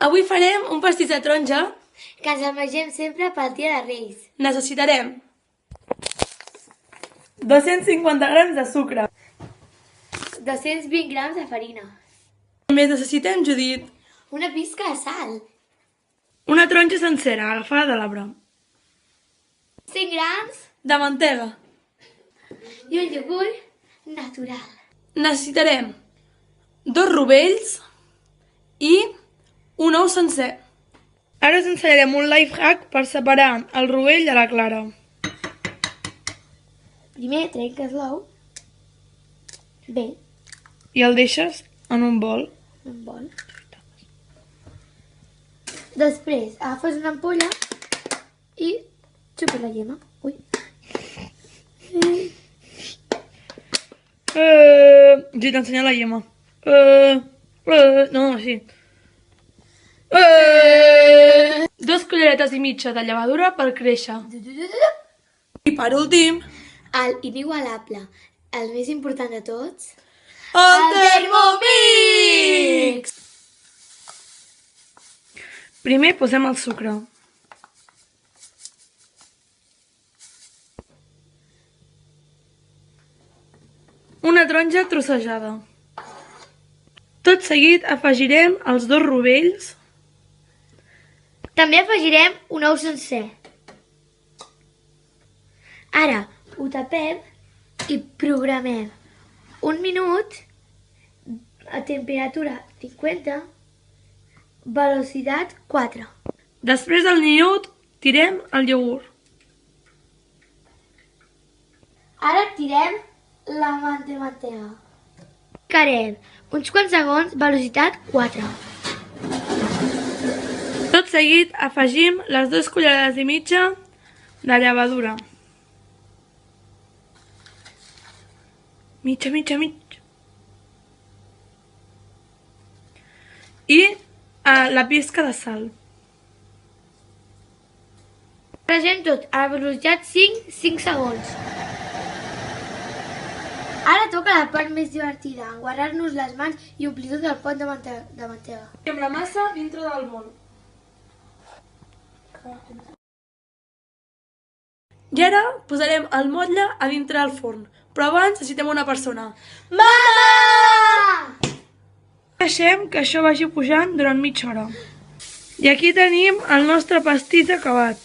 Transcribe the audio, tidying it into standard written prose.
Avui farem un pastís de taronja que ens el mengem sempre pel dia de Reis. Necessitarem 250 grams de sucre. 220 grams de farina. Més necessitem, Judit, Una pizca de sal. una taronja sencera agafada de l'arbre, 100 grams de mantega. i un iogurt natural. Necessitarem 2 rovells i un ou sencer. Ara us ensenyarem un life hack per separar el rovell de la clara. Primer trenques l'ou. Bé, I el deixes en un bol. un bol. Després agafes una ampolla i xupes la llema. Ui. Sí, t'ensenya la llema. No, així. 2 culleretes i mitja de llevadura per créixer. I per últim, El inigualable, el més important de tots, el Thermomix! Primer posem el sucre. Una taronja trossejada. Tot seguit afegirem els 2 rovells. També afegirem un ou sencer. Ara ho tapem i programem 1 minut a temperatura 50, velocitat 4. Després del minut, tirem el iogurt. Ara tirem la mantega. Ficarem uns quants segons, velocitat 4. Tot seguit afegim les 2 cullerades i mitja de llevadura. Mitja. I la pizca de sal. Fregem tot a la velocitat 5 segons. Ara toca la part més divertida, enguarrar-nos les mans i omplir tot el pot de mantega. Amb la massa dintre del bol. I ara posarem el motlle a dintre del forn. Però abans necessitem una persona. Mama! Deixem que això vagi pujant durant mitja hora. I aquí tenim el nostre pastís acabat.